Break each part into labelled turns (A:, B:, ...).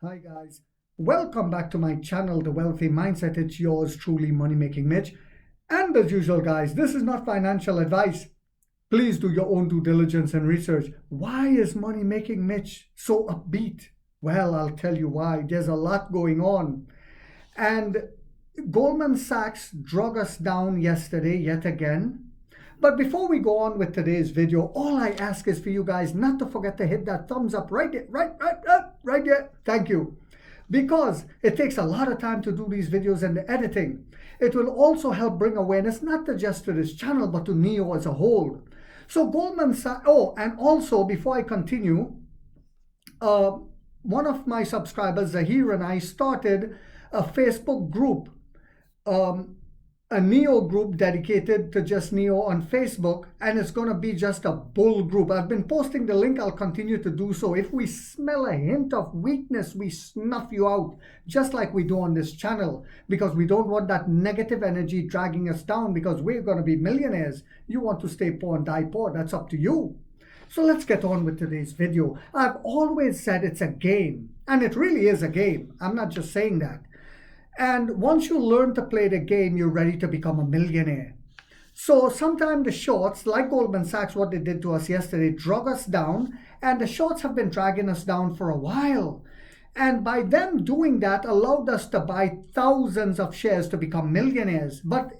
A: Hi guys, welcome back to my channel, The Wealthy Mindset. It's yours truly, Money Making Mitch. And as usual guys, this is not financial advice. Please do your own due diligence and research. Why is Money Making Mitch so upbeat? Well, I'll tell you why. There's a lot going on. And Goldman Sachs drug us down yesterday yet again. But before we go on with today's video, all I ask is for you guys not to forget to hit that thumbs up right there, right there. Thank you. Because it takes a lot of time to do these videos and the editing. It will also help bring awareness not just to this channel, but to NIO as a whole. So Goldman Sachs, and also before I continue, one of my subscribers, Zahir, and I started a Facebook group, a NIO group dedicated to just NIO on Facebook, and it's going to be just a bull group. I've been posting the link. I'll continue to do so. If we smell a hint of weakness, we snuff you out, just like we do on this channel, because we don't want that negative energy dragging us down, because we're going to be millionaires. You want to stay poor and die poor. That's up to you. So let's get on with today's video. I've always said it's a game, and it really is a game. I'm not just saying that. And once you learn to play the game, you're ready to become a millionaire. So sometimes the shorts, like Goldman Sachs, what they did to us yesterday, drug us down. And the shorts have been dragging us down for a while. And by them doing that, allowed us to buy thousands of shares to become millionaires. But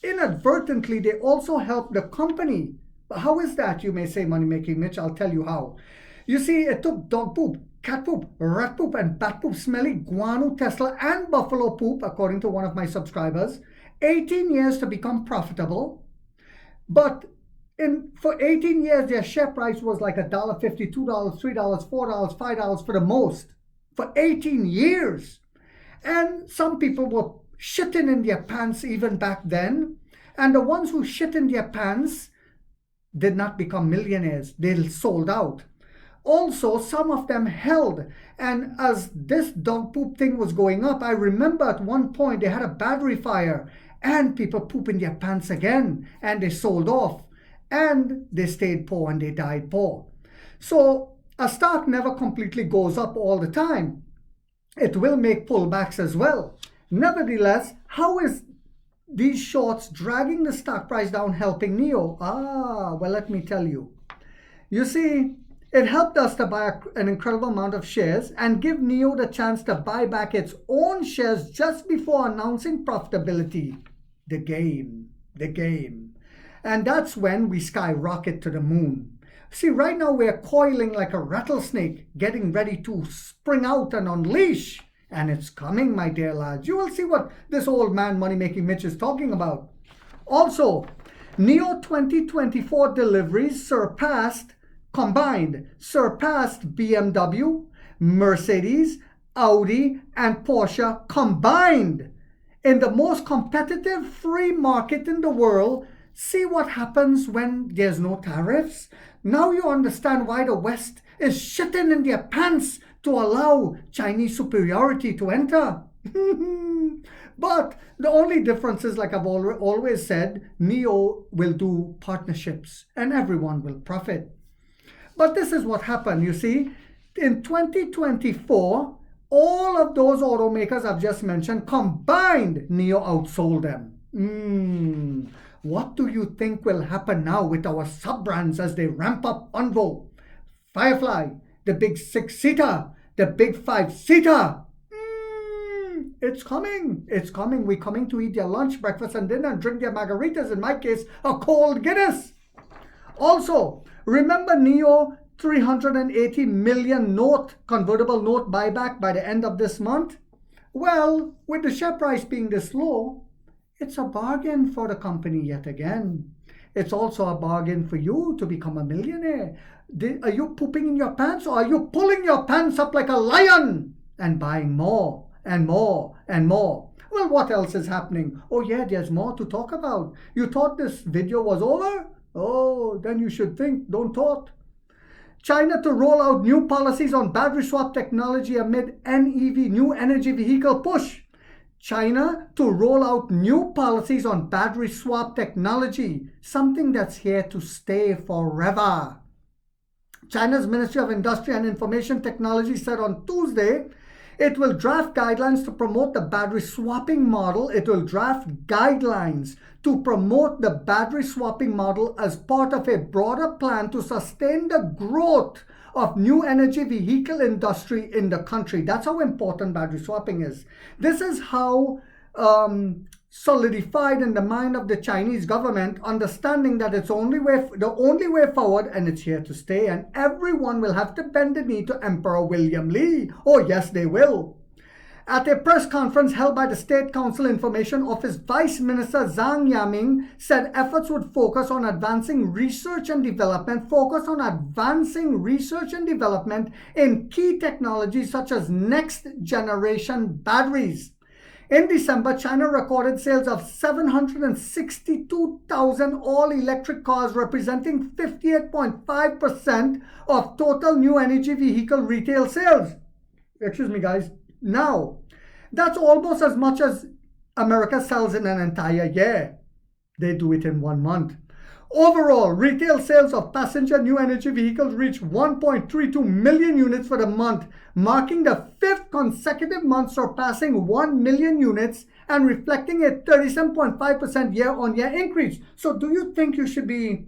A: inadvertently, they also helped the company. How is that, you may say, Money Making Mitch? I'll tell you how. You see, it took dog poop, cat poop, rat poop, and bat poop, smelly guano, Tesla, and buffalo poop, according to one of my subscribers, 18 years to become profitable. But for 18 years, their share price was like $1.50, $2, $3, $4, $5 for the most. For 18 years. And some people were shitting in their pants even back then. And the ones who shit in their pants did not become millionaires. They sold out. Also, some of them held, and as this dog poop thing was going up, I remember at one point they had a battery fire and people poop in their pants again, and they sold off, and they stayed poor and they died poor. So a stock never completely goes up all the time. It will make pullbacks as well. Nevertheless, how is these shorts dragging the stock price down helping NIO? Well, let me tell you. You see, it helped us to buy an incredible amount of shares and give NIO the chance to buy back its own shares just before announcing profitability. The game. And that's when we skyrocket to the moon. See, right now we're coiling like a rattlesnake, getting ready to spring out and unleash. And it's coming, my dear lads. You will see what this old man, Money Making Mitch, is talking about. Also, NIO 2024 deliveries surpassed BMW, Mercedes, Audi, and Porsche combined. In the most competitive free market in the world, see what happens when there's no tariffs? Now you understand why the West is shitting in their pants to allow Chinese superiority to enter. But the only difference is, like I've always said, NIO will do partnerships and everyone will profit. But this is what happened, you see. In 2024, all of those automakers I've just mentioned combined, NIO outsold them. What do you think will happen now with our sub-brands as they ramp up Onvo, Firefly, the big 6-seater, the big 5-seater? It's coming. We're coming to eat their lunch, breakfast, and dinner and drink their margaritas, in my case, a cold Guinness. Also, remember NIO 380 million convertible note buyback by the end of this month? Well, with the share price being this low, it's a bargain for the company yet again. It's also a bargain for you to become a millionaire. Are you pooping in your pants, or are you pulling your pants up like a lion and buying more and more and more? Well, what else is happening? Oh yeah, there's more to talk about. You thought this video was over? Oh, then you should think, don't thought. China to roll out new policies on battery swap technology amid NEV, new energy vehicle push. China to roll out new policies on battery swap technology, something that's here to stay forever. China's Ministry of Industry and Information Technology said on Tuesday it will draft guidelines to promote the battery swapping model. It will draft guidelines to promote the battery swapping model as part of a broader plan to sustain the growth of new energy vehicle industry in the country. That's how important battery swapping is. This is how solidified in the mind of the Chinese government, understanding that it's the only way forward, and it's here to stay, and everyone will have to bend the knee to Emperor William Li. Oh yes, they will. At a press conference held by the State Council Information Office, Vice Minister Zhang Yaming said efforts would focus on advancing research and development in key technologies such as next generation batteries. In December, China recorded sales of 762,000 all-electric cars, representing 58.5% of total new energy vehicle retail sales. Excuse me, guys. Now, that's almost as much as America sells in an entire year. They do it in 1 month. Overall, retail sales of passenger new energy vehicles reached 1.32 million units for the month, marking the 5th consecutive month surpassing 1 million units and reflecting a 37.5% year-on-year increase. So do you think you should be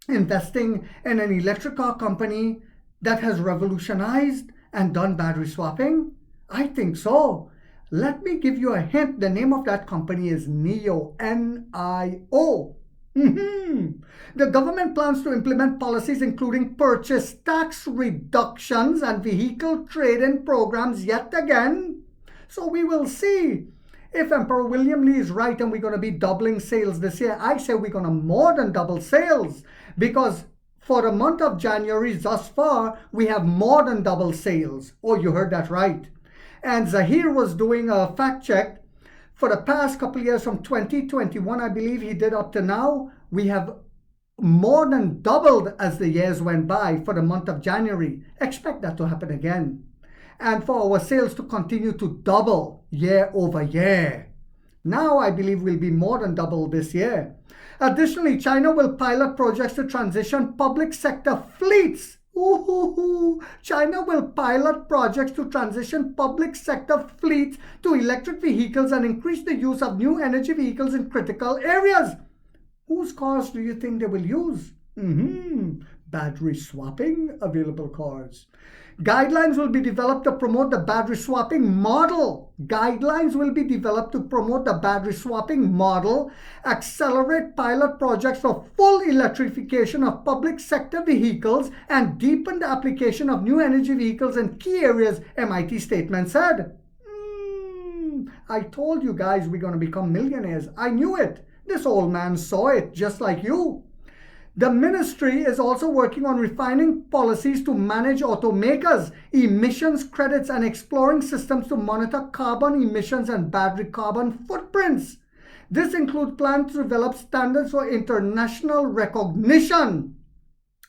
A: investing in an electric car company that has revolutionized and done battery swapping? I think so. Let me give you a hint. The name of that company is NIO, N-I-O. The government plans to implement policies including purchase tax reductions and vehicle trade-in programs yet again. So we will see if Emperor William Li is right and we're going to be doubling sales this year. I say we're going to more than double sales, because for the month of January thus far, we have more than double sales. Oh, you heard that right. And Zahir was doing a fact check. For the past couple of years, from 2021, I believe he did up to now, we have more than doubled as the years went by for the month of January. Expect that to happen again. And for our sales to continue to double year over year. Now I believe we'll be more than double this year. Additionally, China will pilot projects to transition public sector fleets. China will pilot projects to transition public sector fleets to electric vehicles and increase the use of new energy vehicles in critical areas. Whose cars do you think they will use? Battery swapping available cars. Guidelines will be developed to promote the battery swapping model. Accelerate pilot projects for full electrification of public sector vehicles, and deepen the application of new energy vehicles in key areas, MIT statement said. I told you guys we're going to become millionaires. I knew it. This old man saw it, just like you. The ministry is also working on refining policies to manage automakers' emissions credits and exploring systems to monitor carbon emissions and battery carbon footprints. This includes plans to develop standards for international recognition.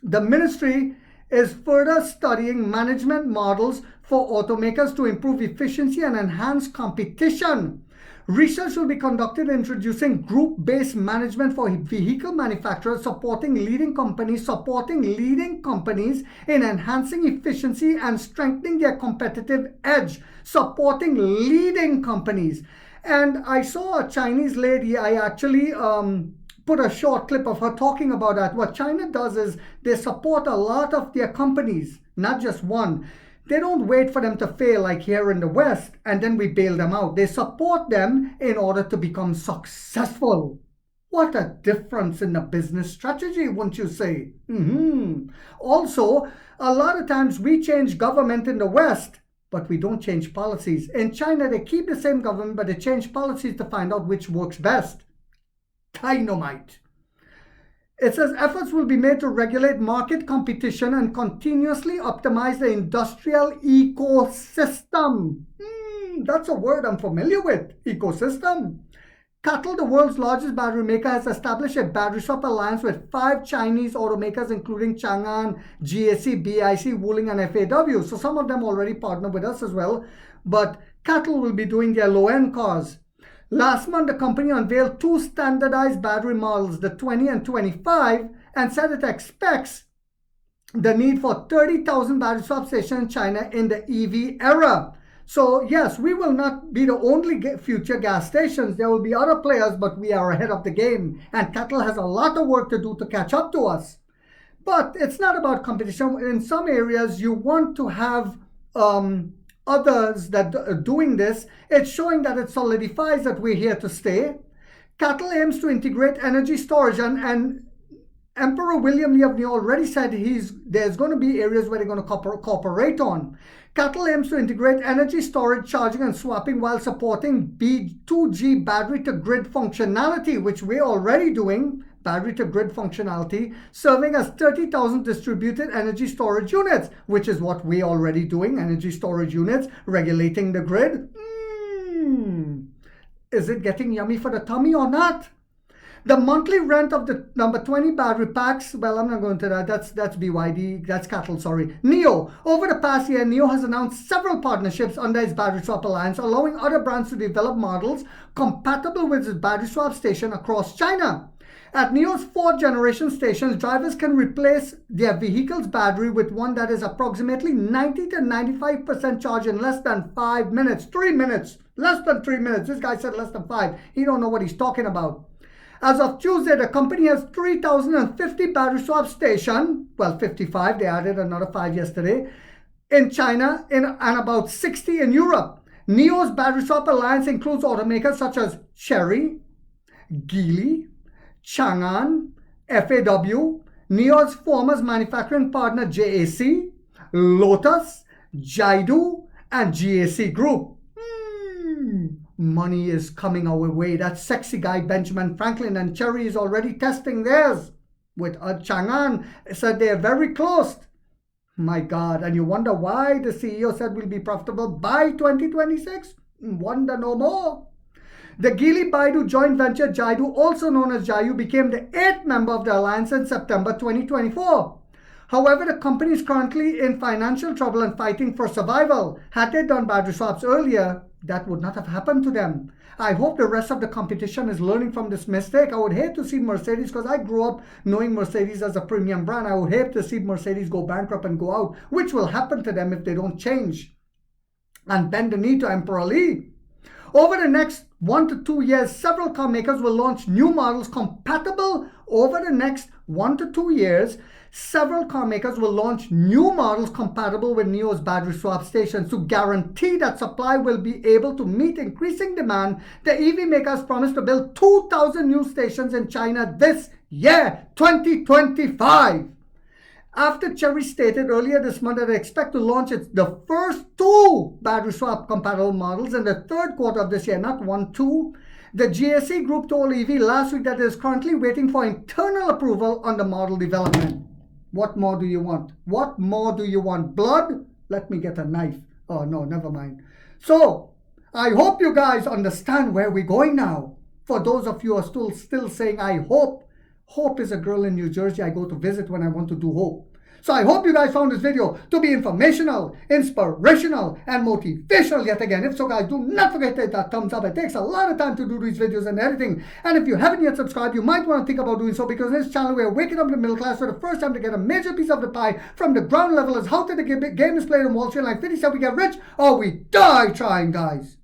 A: The ministry is further studying management models for automakers to improve efficiency and enhance competition. Research will be conducted introducing group-based management for vehicle manufacturers, supporting leading companies in enhancing efficiency and strengthening their competitive edge. Supporting leading companies. And I saw a Chinese lady, I actually put a short clip of her talking about that. What China does is they support a lot of their companies, not just one. They don't wait for them to fail like here in the West and then we bail them out. They support them in order to become successful. What a difference in the business strategy, wouldn't you say? Also, a lot of times we change government in the West, but we don't change policies. In China, they keep the same government, but they change policies to find out which works best. Dynamite. It says efforts will be made to regulate market competition and continuously optimize the industrial ecosystem. That's a word I'm familiar with, ecosystem. CATL, the world's largest battery maker, has established a battery swap alliance with 5 Chinese automakers, including Chang'an, GAC, BIC, Wuling, and FAW. So some of them already partner with us as well. But CATL will be doing their low-end cars. Last month, the company unveiled 2 standardized battery models, the 20 and 25, and said it expects the need for 30,000 battery swap stations in China in the EV era. So yes, we will not be the only future gas stations. There will be other players, but we are ahead of the game. And CATL has a lot of work to do to catch up to us. But it's not about competition. In some areas, you want to have others that are doing this. It's showing that it solidifies that we're here to stay. CATL aims to integrate energy storage, and Emperor William Lee of Neo already said there's going to be areas where they're going to cooperate on. CATL aims to integrate energy storage, charging and swapping while supporting B2G battery to grid functionality, which we're already doing, battery to grid functionality, serving as 30,000 distributed energy storage units, which is what we're already doing, energy storage units, regulating the grid. Is it getting yummy for the tummy or not? The monthly rent of the number 20 battery packs, well, I'm not going to that. That's BYD, that's CATL, sorry. NIO. Over the past year, NIO has announced several partnerships under its battery swap alliance, allowing other brands to develop models compatible with its battery swap station across China. At NIO's 4th generation stations, drivers can replace their vehicle's battery with one that is approximately 90 to 95% charged in less than 5 minutes. 3 minutes. Less than 3 minutes. This guy said less than 5. He don't know what he's talking about. As of Tuesday, the company has 3,050 battery swap stations, well, 55, they added another 5 yesterday, in China and about 60 in Europe. NIO's battery swap alliance includes automakers such as Chery, Geely, Chang'an, FAW, NIO's former manufacturing partner JAC, Lotus, Jiadu, and GAC Group. Money is coming our way. That sexy guy Benjamin Franklin and Chery is already testing theirs with Chang'an. Said they are very close. My God. And you wonder why the CEO said we'll be profitable by 2026? Wonder no more. The Geely Baidu joint venture Jiadu, also known as Jiayu, became the 8th member of the alliance in September 2024. However, the company is currently in financial trouble and fighting for survival. Had they done battery swaps earlier, that would not have happened to them. I hope the rest of the competition is learning from this mistake. I would hate to see Mercedes, because I grew up knowing Mercedes as a premium brand. I would hate to see Mercedes go bankrupt and go out, which will happen to them if they don't change and bend the knee to Emperor Lee. Over the next 1 to 2 years, several car makers will launch new models compatible. Over the next 1 to 2 years, several car makers will launch new models compatible with NIO's battery swap stations to guarantee that supply will be able to meet increasing demand. The EV makers promise to build 2,000 new stations in China this year, 2025. After Chery stated earlier this month that they expect to launch the first 2 battery swap compatible models in the 3rd quarter of this year, not 1, 2. The GAC Group told EV last week that it is currently waiting for internal approval on the model development. What more do you want? What more do you want? Blood? Let me get a knife. Oh no, never mind. So, I hope you guys understand where we're going now. For those of you who are still saying, I hope. Hope is a girl in New Jersey I go to visit when I want to do hope. So I hope you guys found this video to be informational, inspirational, and motivational yet again. If so, guys, do not forget to hit that thumbs up. It takes a lot of time to do these videos and editing. And if you haven't yet subscribed, you might want to think about doing so, because in this channel we are waking up the middle class for the first time to get a major piece of the pie from the ground level as how the game is played in Wall Street. Like 50 Cent, we get rich or we die trying, guys.